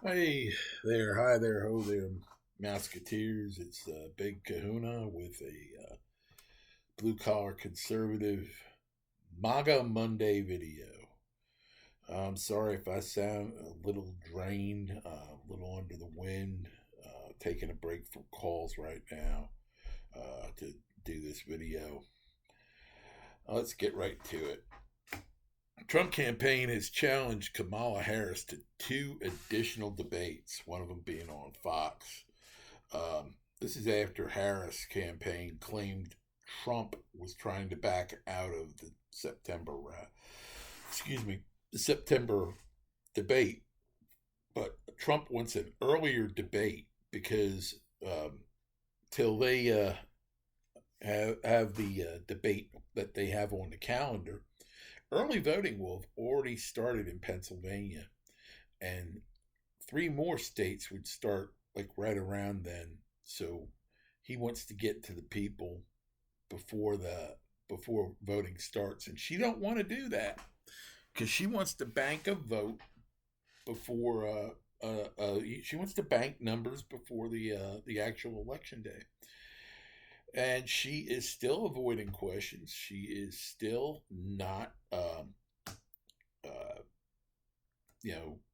Hey there, hi there, ho there, Musketeers. It's Big Kahuna with a blue collar conservative MAGA Monday video. I'm sorry if I sound a little drained, a little under the wind, taking a break from calls right now to do this video. Let's get right to it. Trump campaign has challenged Kamala Harris to two additional debates, one of them being on Fox. This is after Harris' campaign claimed Trump was trying to back out of the the September debate. But Trump wants an earlier debate because till they have the debate that they have on the calendar, early voting will have already started in Pennsylvania, and three more states would start like right around then. So he wants to get to the people before voting starts, and she don't want to do that because she wants to bank a vote before she wants to bank numbers before the actual election day. And she is still avoiding questions. She is still not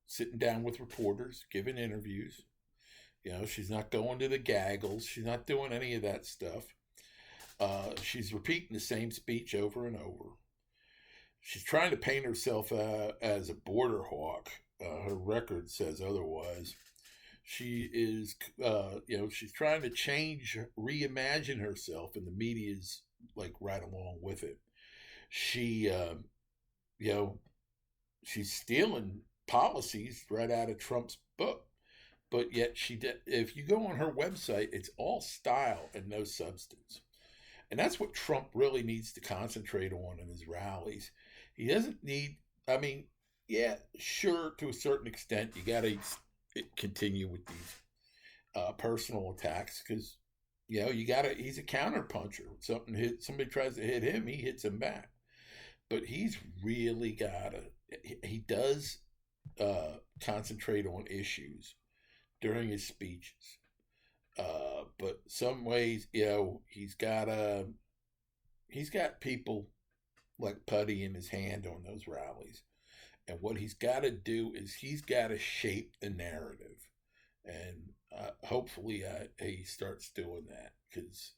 sitting down with reporters, giving interviews. She's not going to the gaggles. She's not doing any of that stuff. She's repeating the same speech over and over. She's trying to paint herself as a border hawk. Her record says otherwise. She is, she's trying to reimagine herself, and the media's like right along with it. She, she's stealing policies right out of Trump's book. But yet if you go on her website, it's all style and no substance. And that's what Trump really needs to concentrate on in his rallies. He doesn't need, I mean, yeah, sure, to a certain extent, you got to continue with these personal attacks because, he's a counterpuncher. Somebody tries to hit him, he hits him back. But he's really he does concentrate on issues during his speeches. But some ways, he's got people like putty in his hand on those rallies. And what he's got to do is he's got to shape the narrative. And hopefully he starts doing that because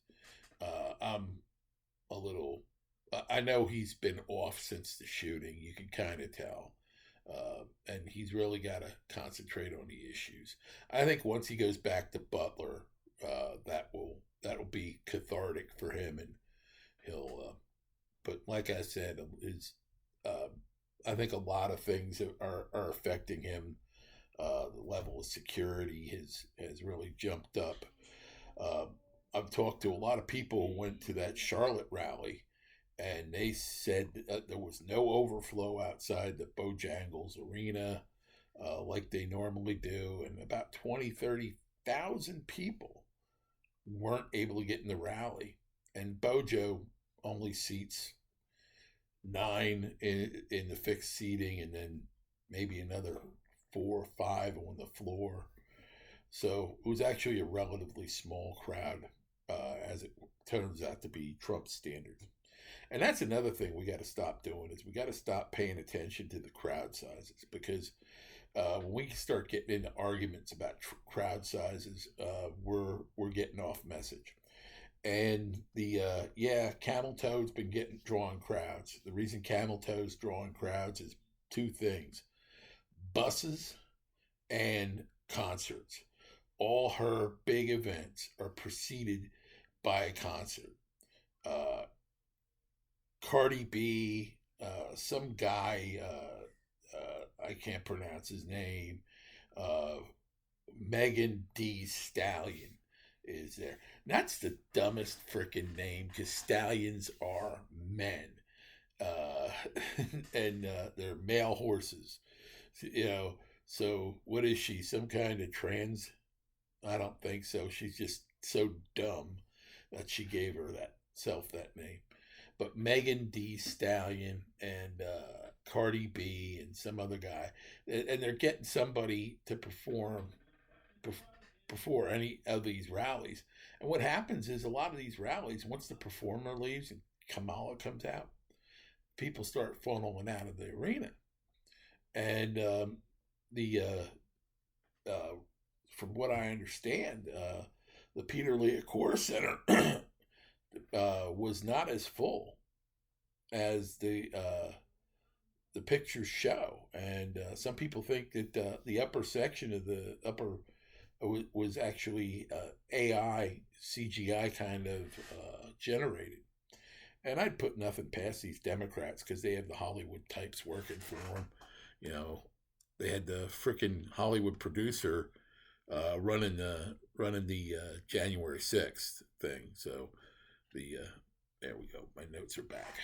I'm a little, I know he's been off since the shooting. You can kind of tell. And he's really got to concentrate on the issues. I think once he goes back to Butler, that'll be cathartic for him, and he'll. But like I said, I think a lot of things are affecting him. The level of security has really jumped up. I've talked to a lot of people who went to that Charlotte rally, and they said there was no overflow outside the Bojangles Arena like they normally do, and about 30,000 people weren't able to get in the rally. And Bojo only seats 9 in the fixed seating, and then maybe another 4 or 5 on the floor. So it was actually a relatively small crowd, as it turns out to be Trump's standards. And that's another thing we got to stop doing is we got to stop paying attention to the crowd sizes because when we start getting into arguments about crowd sizes, we're getting off message. And Camel Toe's been drawing crowds. The reason Camel Toe's drawing crowds is two things: buses and concerts. All her big events are preceded by a concert. Cardi B, some guy, I can't pronounce his name, Megan D. Stallion is there. That's the dumbest freaking name because stallions are men. Uh, and they're male horses. So what is she? Some kind of trans? I don't think so. She's just so dumb that she gave her that name. But Megan D. Stallion and Cardi B and some other guy, and they're getting somebody to perform before any of these rallies. And what happens is a lot of these rallies, once the performer leaves and Kamala comes out, people start funneling out of the arena. And the from what I understand, the Peter Lee Core Center was not as full as the pictures show, and some people think that the upper section of the upper was actually AI CGI kind of generated. And I'd put nothing past these Democrats because they have the Hollywood types working for them. You know, they had the freaking Hollywood producer running the January 6th thing. So there we go. My notes are back.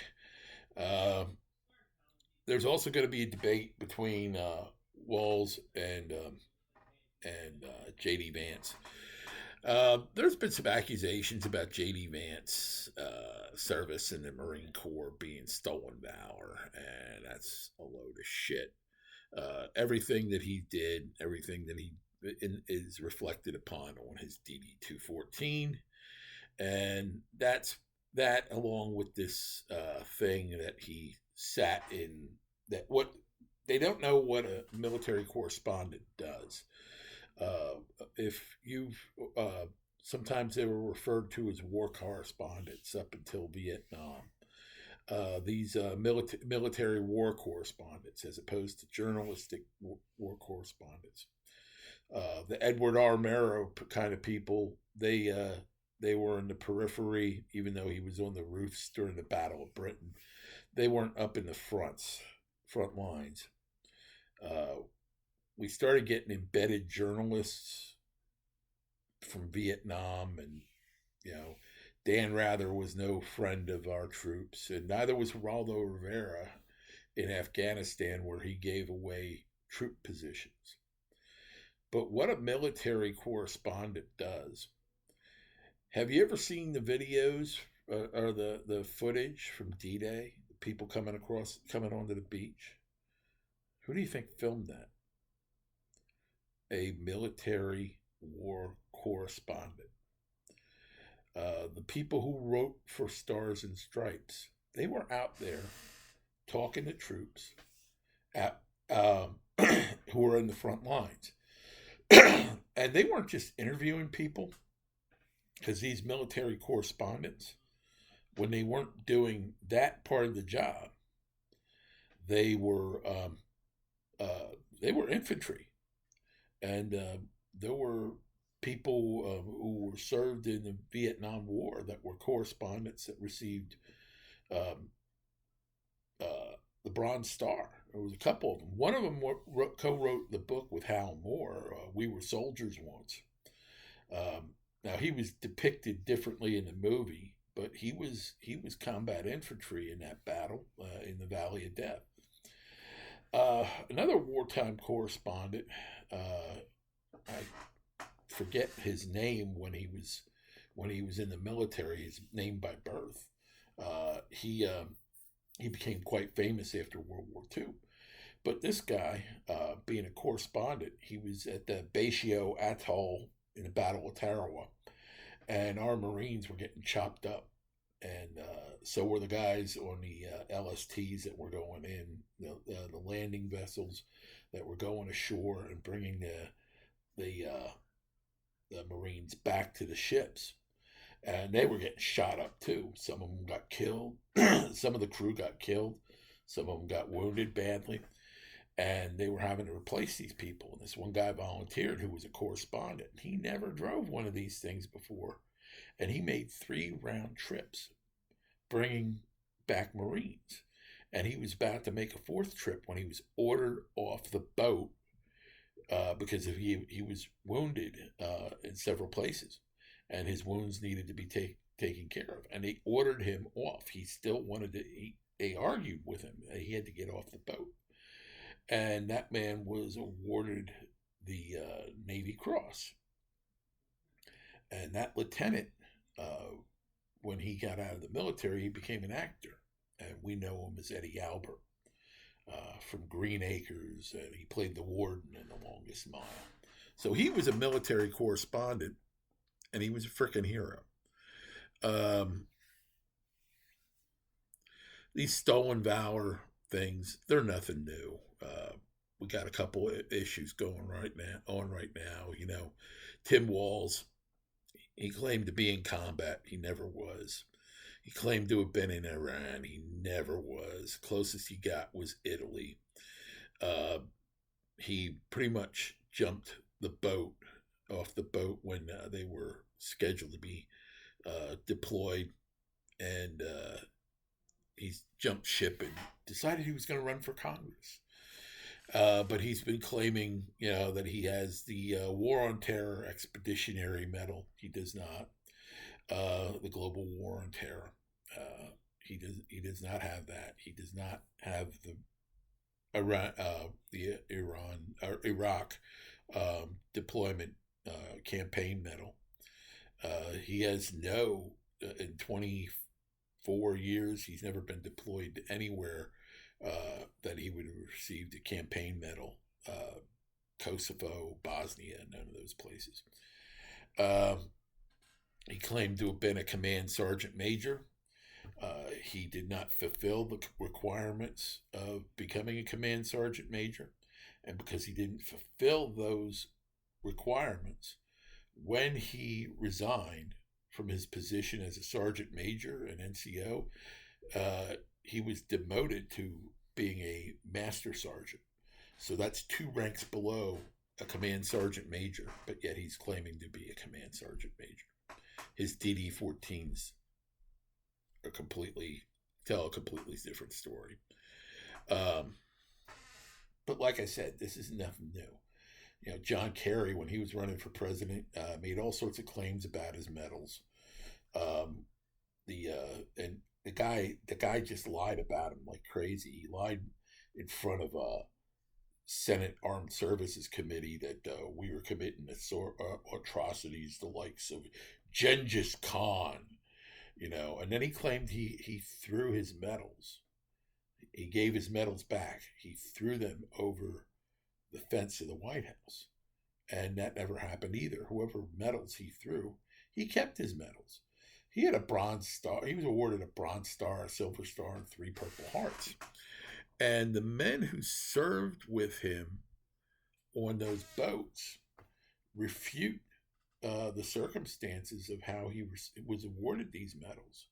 There's also going to be a debate between Walz and J.D. Vance. There's been some accusations about J.D. Vance service in the Marine Corps being stolen valor, and that's a load of shit. Everything that he did, everything that he is reflected upon on his DD 214, and that's that, along with this thing that he sat in. That what they don't know what a military correspondent does. If you've sometimes they were referred to as war correspondents up until Vietnam. These military war correspondents, as opposed to journalistic war correspondents. The Edward R. Murrow kind of people, they were in the periphery, even though he was on the roofs during the Battle of Britain. They weren't up in the front lines. We started getting embedded journalists from Vietnam, and Dan Rather was no friend of our troops, and neither was Geraldo Rivera in Afghanistan, where he gave away troop positions. But what a military correspondent does. Have you ever seen the videos or the footage from D-Day? People coming onto the beach? Who do you think filmed that? A military war correspondent. The people who wrote for Stars and Stripes, they were out there talking to troops who were in the front lines. And they weren't just interviewing people, because these military correspondents, when they weren't doing that part of the job, they were infantry. And there were people who were served in the Vietnam War that were correspondents that received the Bronze Star. There was a couple of them. One of them co-wrote the book with Hal Moore, We Were Soldiers Once. Now, he was depicted differently in the movie, but he was combat infantry in that battle in the Valley of Death. Another wartime correspondent, I forget his name when he was in the military, his name by birth. He became quite famous after World War II. But this guy, being a correspondent, he was at the Baishio Atoll in the Battle of Tarawa, and our Marines were getting chopped up, and so were the guys on the LSTs that were going in, the landing vessels that were going ashore and bringing the Marines back to the ships. And they were getting shot up too. Some of them got killed. Some of the crew got killed. Some of them got wounded badly. And they were having to replace these people. And this one guy volunteered who was a correspondent. He never drove one of these things before. And he made 3 round trips bringing back Marines. And he was about to make a 4th trip when he was ordered off the boat because he was wounded in several places. And his wounds needed to be taken care of. And they ordered him off. He still wanted to, they argued with him that he had to get off the boat. And that man was awarded the Navy Cross. And that lieutenant, when he got out of the military, he became an actor. And we know him as Eddie Albert. from Green Acres, and he played the warden in The Longest Mile. So he was a military correspondent, and he was a freaking hero. Um, these stolen valor things, they're nothing new. We got a couple of issues going right now. Tim Walz, he claimed to be in combat. He never was. He claimed to have been in Iran. He never was. Closest he got was Italy. Uh, he pretty much jumped off the boat when they were scheduled to be deployed, and he jumped ship and decided he was going to run for Congress. But he's been claiming, that he has the War on Terror Expeditionary Medal. He does not. The Global War on Terror. He does not have that. He does not have the Iraq deployment campaign medal. He has in 24 years, he's never been deployed anywhere that he would have received a campaign medal. Kosovo, Bosnia, none of those places. He claimed to have been a command sergeant major. He did not fulfill the requirements of becoming a command sergeant major. And because he didn't fulfill those requirements, when he resigned from his position as a sergeant major and NCO, he was demoted to being a master sergeant. So that's 2 ranks below a command sergeant major, but yet he's claiming to be a command sergeant major. His DD-14s tell a completely different story. But like I said, this is nothing new. John Kerry, when he was running for president, made all sorts of claims about his medals. And the guy just lied about him like crazy. He lied in front of a Senate Armed Services Committee that we were committing atrocities, the likes of Genghis Khan, and then he claimed he threw his medals. He gave his medals back. He threw them over the fence of the White House. And that never happened either. Whoever medals he threw, he kept his medals. He had a Bronze Star. He was awarded a Bronze Star, a Silver Star, and 3 Purple Hearts. And the men who served with him on those boats refute the circumstances of how he was awarded these medals.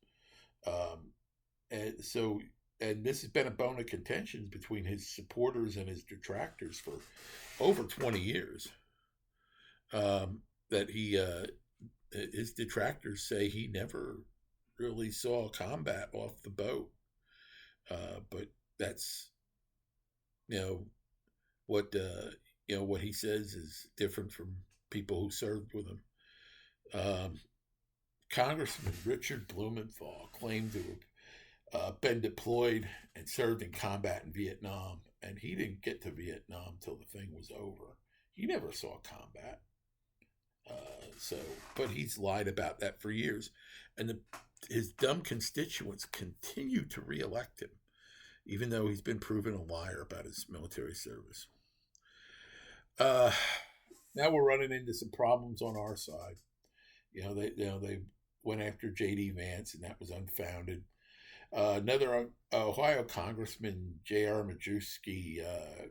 And this has been a bone of contention between his supporters and his detractors for over 20 years. His detractors say he never really saw combat off the boat. But that's, what he says is different from people who served with him. Congressman Richard Blumenthal claimed to have been deployed and served in combat in Vietnam, and he didn't get to Vietnam till the thing was over. He never saw combat. But he's lied about that for years, and his dumb constituents continue to reelect him, even though he's been proven a liar about his military service. Now we're running into some problems on our side. They went after J.D. Vance, and that was unfounded. Another Ohio Congressman, J.R. Majewski,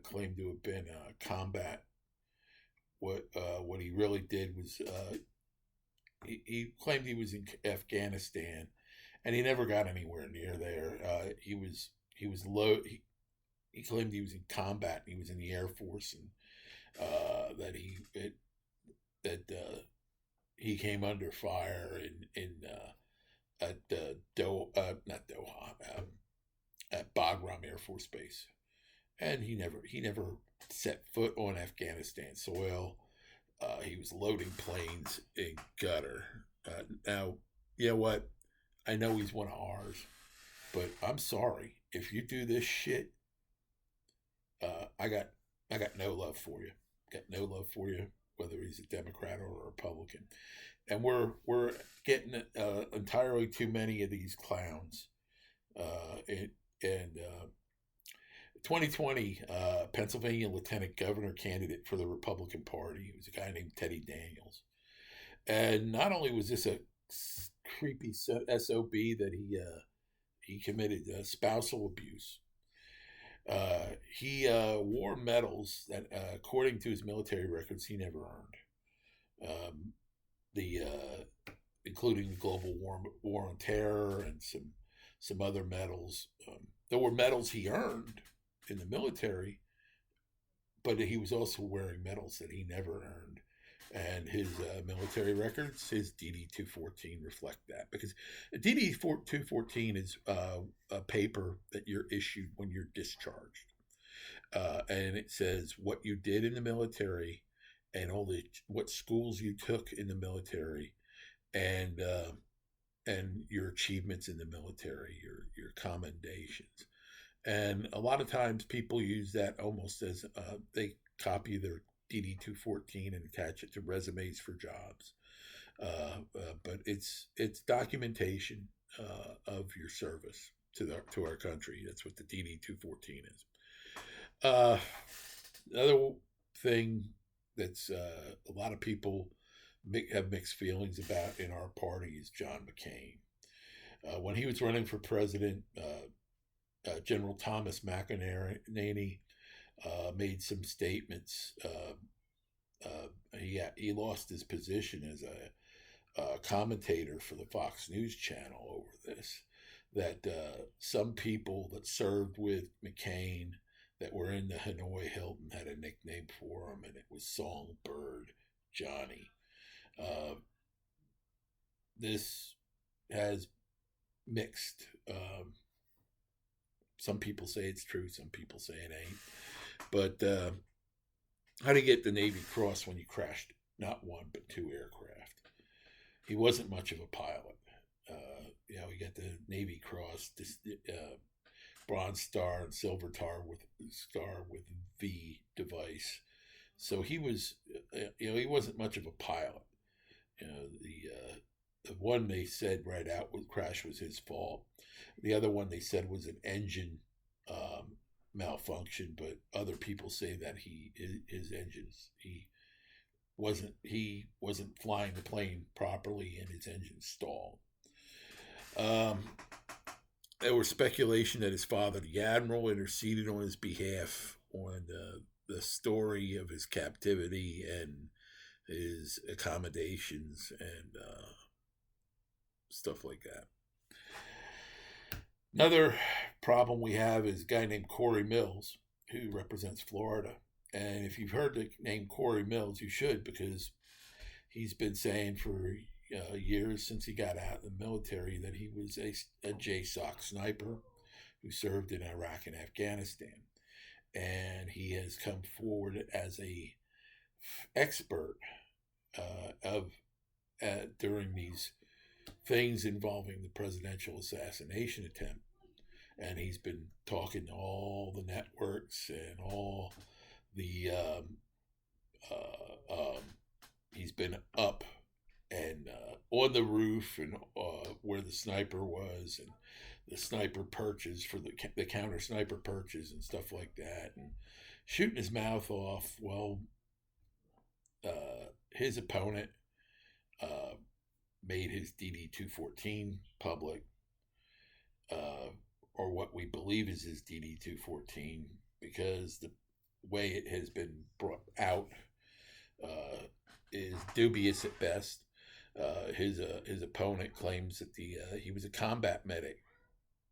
claimed to have been combat. What he really did was he claimed he was in Afghanistan, and he never got anywhere near there. He was low. He claimed he was in combat. And he was in the Air Force, and he came under fire at Bagram Air Force Base, and he never set foot on Afghanistan soil. He was loading planes in Qatar. Now, you know what? I know he's one of ours, but I'm sorry if you do this shit. I got no love for you. Got no love for you, whether he's a Democrat or a Republican. And we're getting entirely too many of these clowns, and 2020 Pennsylvania Lieutenant Governor candidate for the Republican Party. He was a guy named Teddy Daniels. And not only was this a creepy SOB that he committed spousal abuse, he wore medals that, according to his military records, he never earned. The Including the Global War on Terror and some other medals. There were medals he earned in the military, but he was also wearing medals that he never earned. And his military records, his DD 214 reflect that, because DD 214 is a paper that you're issued when you're discharged, and it says what you did in the military, and what schools you took in the military, and your achievements in the military, your commendations. And a lot of times people use that almost as they copy their DD 214 and attach it to resumes for jobs. But it's documentation of your service to our country. That's what the DD 214 is. Another thing that's a lot of people have mixed feelings about in our party is John McCain. When he was running for president, General Thomas McInerney made some statements. He lost his position as a commentator for the Fox News channel over this. That some people that served with McCain that were in the Hanoi Hilton had a nickname for him, and it was Songbird Johnny. This has mixed. Some people say it's true, some people say it ain't. But how to get the Navy Cross when you crashed not one but two aircraft? He wasn't much of a pilot. He got the Navy Cross, Bronze Star and Silver Star with V device. So he was, he wasn't much of a pilot. The one they said right out with crash was his fault. The other one they said was an engine malfunction, but other people say that his engines he wasn't flying the plane properly and his engine stalled. There was speculation that his father, the admiral, interceded on his behalf on the story of his captivity and his accommodations and stuff like that. Another problem we have is a guy named Corey Mills, who represents Florida. And if you've heard the name Corey Mills, you should, because he's been saying for years since he got out of the military that he was a JSOC sniper who served in Iraq and Afghanistan. And he has come forward as a expert during these things involving the presidential assassination attempt. And he's been talking to all the networks and all the he's been up and on the roof and where the sniper was, and the sniper perches for the counter sniper perches and stuff like that, and shooting his mouth off. Well, his opponent made his DD 214 public, or what we believe is his DD 214, because the way it has been brought out is dubious at best. His opponent claims that he was a combat medic.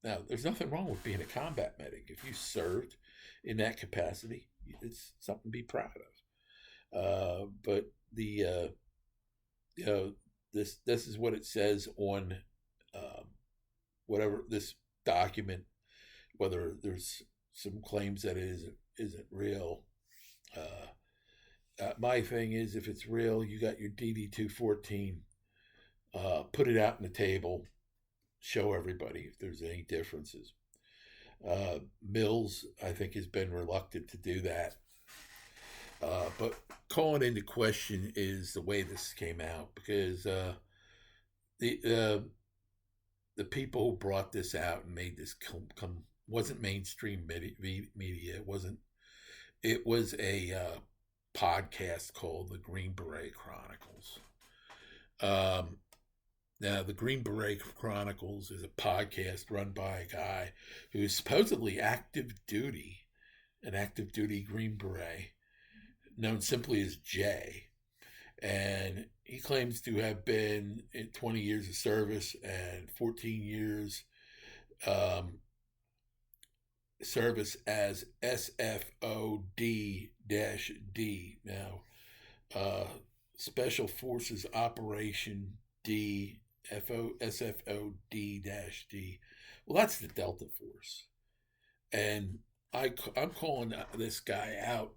Now, there's nothing wrong with being a combat medic. If you served in that capacity, it's something to be proud of. But this is what it says on whatever this document. Whether there's some claims that it isn't real. My thing is, if it's real, you got your DD 214. Put it out on the table, show everybody if there's any differences. Mills, I think, has been reluctant to do that. But calling into question is the way this came out, because the people who brought this out and made this wasn't mainstream media. It wasn't. It was a podcast called the Green Beret Chronicles. Um, Now, the Green Beret Chronicles is a podcast run by a guy who is supposedly an active duty Green Beret, known simply as Jay. And he claims to have been in 20 years of service and 14 years um, service as SFOD D. Now, uh, Special Forces Operation D SFOD D. Well, that's the Delta Force, and I'm calling this guy out.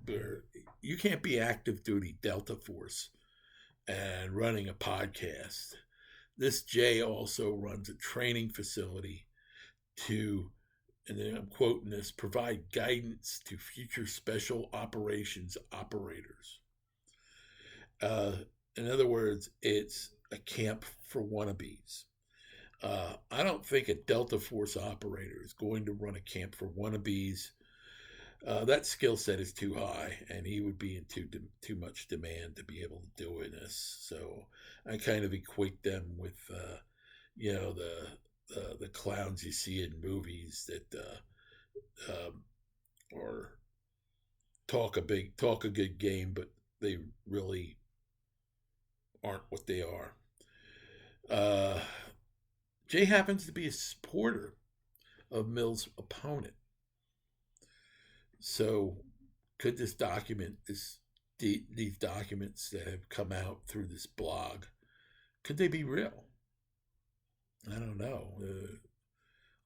You can't be active duty Delta Force and running a podcast. This Jay also runs a training facility to, and then I'm quoting this, provide guidance to future special operations operators. Uh, in other words, it's a camp for wannabes. I don't think a Delta Force operator is going to run a camp for wannabes. That skill set is too high, and he would be in too much demand to be able to do this. So I kind of equate them with, the clowns you see in movies that or talk a good game, but they really aren't what they are. Uh, Jay happens to be a supporter of Mill's opponent. So, could these documents that have come out through this blog, could they be real? I don't know.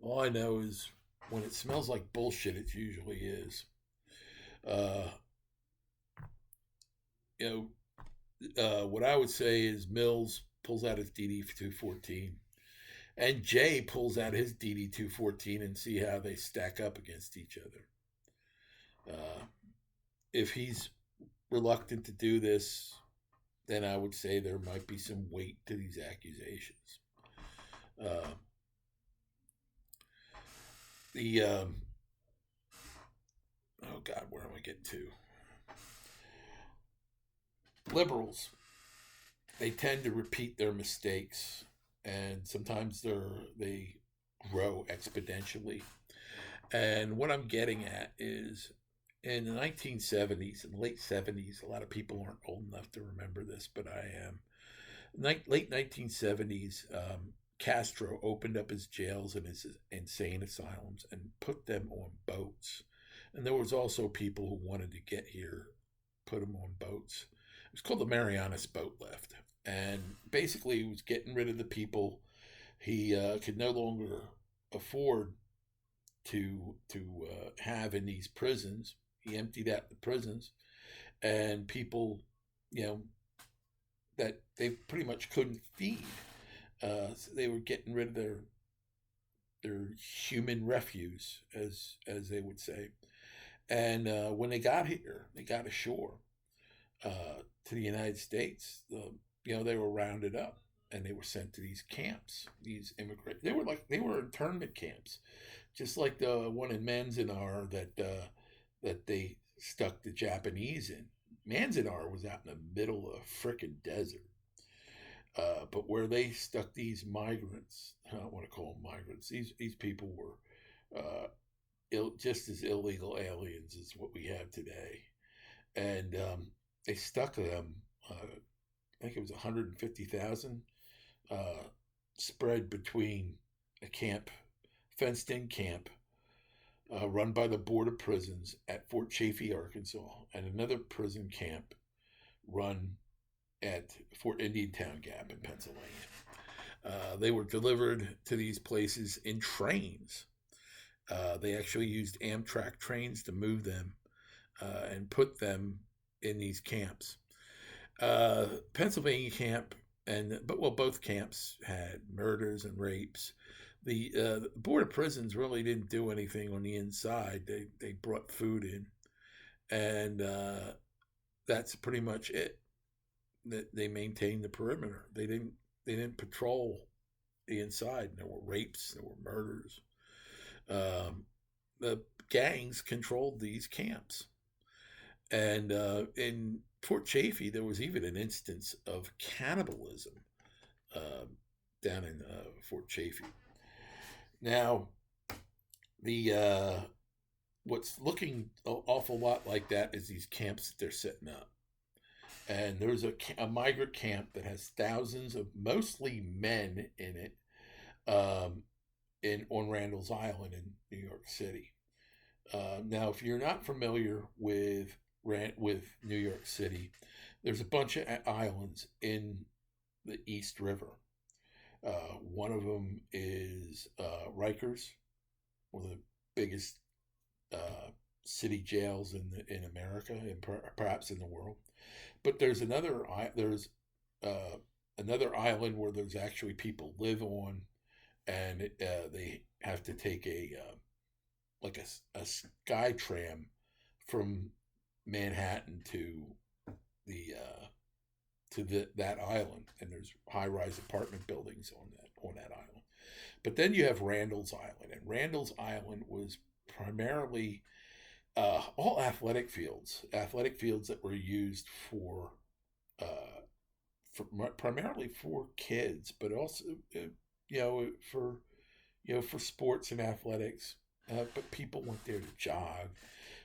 All I know is when it smells like bullshit, it usually is. Uh, what I would say is Mills pulls out his DD 214, and Jay pulls out his DD 214 and see how they stack up against each other. If he's reluctant to do this, then I would say there might be some weight to these accusations. Oh God, where am I getting to? Liberals, they tend to repeat their mistakes, and sometimes they grow exponentially. And what I'm getting at is in the 1970s and late 70s, a lot of people aren't old enough to remember this, but I am. Late 1970s, Castro opened up his jails and his insane asylums and put them on boats. And there was also people who wanted to get here, put them on boats. It was called the Marianas Boat Lift. And basically, he was getting rid of the people he could no longer afford to have in these prisons. He emptied out the prisons, and people, that they pretty much couldn't feed. So they were getting rid of their human refuse, as they would say. And when they got here, they got ashore to the United States. They were rounded up and they were sent to these camps. These immigrant, they were internment camps, just like the one in Manzanar that they stuck the Japanese in. Manzanar was out in the middle of a frickin' desert. But where they stuck these migrants, I don't want to call them migrants. These people were just as illegal aliens as what we have today, and they stuck them. I think it was 150,000 spread between a camp, fenced-in camp, run by the Board of Prisons at Fort Chaffee, Arkansas, and another prison camp run at Fort Indiantown Gap in Pennsylvania. They were delivered to these places in trains. They actually used Amtrak trains to move them and put them in these camps. Pennsylvania camp, both camps had murders and rapes. The Board of Prisons really didn't do anything on the inside. They brought food in, and that's pretty much it. That they maintained the perimeter. They didn't patrol the inside. There were rapes. There were murders. the gangs controlled these camps. And in Fort Chaffee, there was even an instance of cannibalism uh, down in Fort Chaffee. Now, the what's looking an awful lot like that is these camps that they're setting up. And there's a migrant camp that has thousands of mostly men in it, um, in on Randall's Island in New York City. Now, if you're not familiar with New York City, there's a bunch of islands in the East River. One of them is Rikers, one of the biggest city jails in America and perhaps in the world. But there's another island where there's actually people live on, and they have to take like a sky tram from Manhattan that island, and there's high-rise apartment buildings on that island. But then you have Randall's Island, and Randall's Island was primarily all athletic fields that were used uh, for primarily for kids, but also for for sports and athletics. But people went there to jog.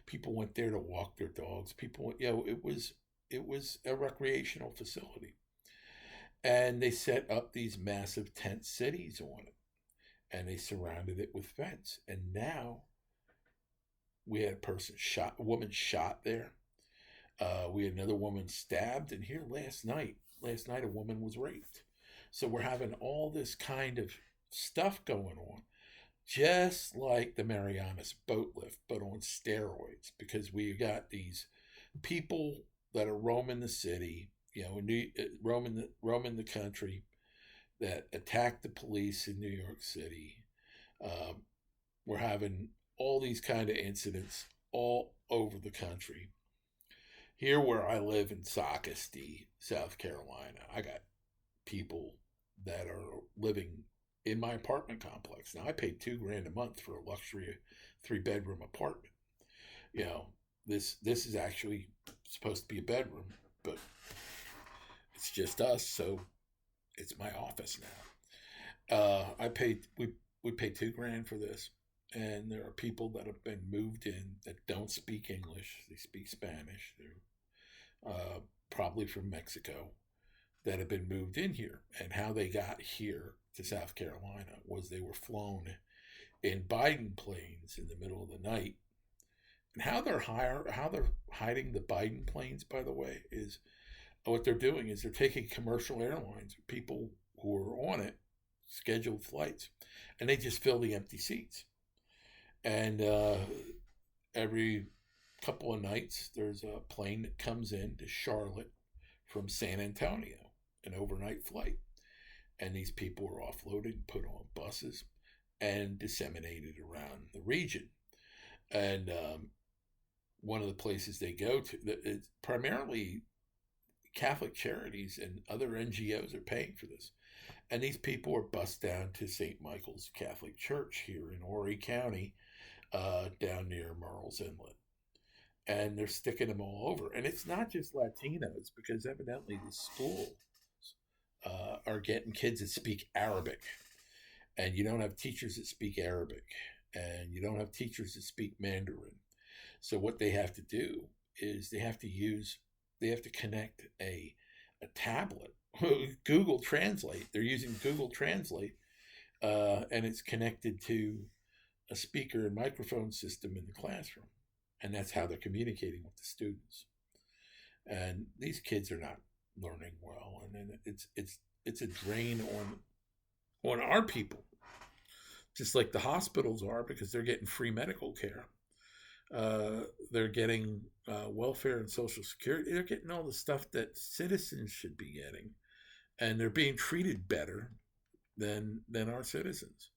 People went there to walk their dogs. It was a recreational facility, and they set up these massive tent cities on it, and they surrounded it with fence. And now we had a woman shot there. We had another woman stabbed, and here last night a woman was raped. So we're having all this kind of stuff going on, just like the Marianas boat lift, but on steroids, because we got these people that are roaming the city, roaming the country, that attack the police in New York City. Um, we're having all these kind of incidents all over the country. Here, where I live in Sockasty, South Carolina, I got people that are living in my apartment complex. Now, I pay $2,000 a month for a luxury 3-bedroom apartment. You know, this is actually supposed to be a bedroom, but it's just us, so it's my office now. We pay $2,000 for this, and there are people that have been moved in that don't speak English; they speak Spanish. They're probably from Mexico, that have been moved in here. And how they got here to South Carolina was they were flown in Biden planes in the middle of the night. And how they're hiding the Biden planes, by the way, is what they're doing is they're taking commercial airlines, people who are on it, scheduled flights, and they just fill the empty seats. And every couple of nights, there's a plane that comes in to Charlotte from San Antonio, an overnight flight. And these people are offloaded, put on buses, and disseminated around the region. And one of the places they go to, it's primarily Catholic charities and other NGOs are paying for this. And these people are bused down to St. Michael's Catholic Church here in Horry County, down near Murrells Inlet. And they're sticking them all over. And it's not just Latinos, because evidently the schools are getting kids that speak Arabic. And you don't have teachers that speak Arabic. And you don't have teachers that speak Mandarin. So what they have to do is they have to connect a tablet. Google Translate. They're using Google Translate, and it's connected to a speaker and microphone system in the classroom. And that's how they're communicating with the students. And these kids are not learning well, and then it's a drain on our people, just like the hospitals are, because they're getting free medical care. They're getting welfare and social security. They're getting all the stuff that citizens should be getting, and they're being treated better than our citizens.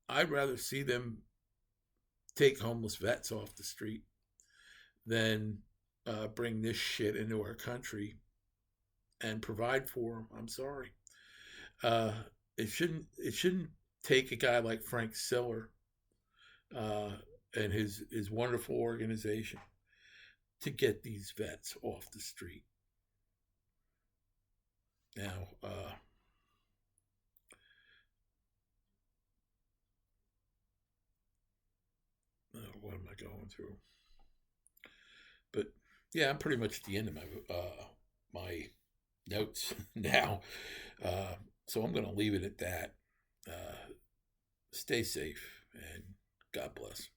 I'd rather see them take homeless vets off the street than bring this shit into our country and provide for them. I'm sorry. It shouldn't take a guy like Frank Siller uh, and his wonderful organization to get these vets off the street. Now, what am I going through? But yeah, I'm pretty much at the end of my notes now. So I'm going to leave it at that. Stay safe and God bless.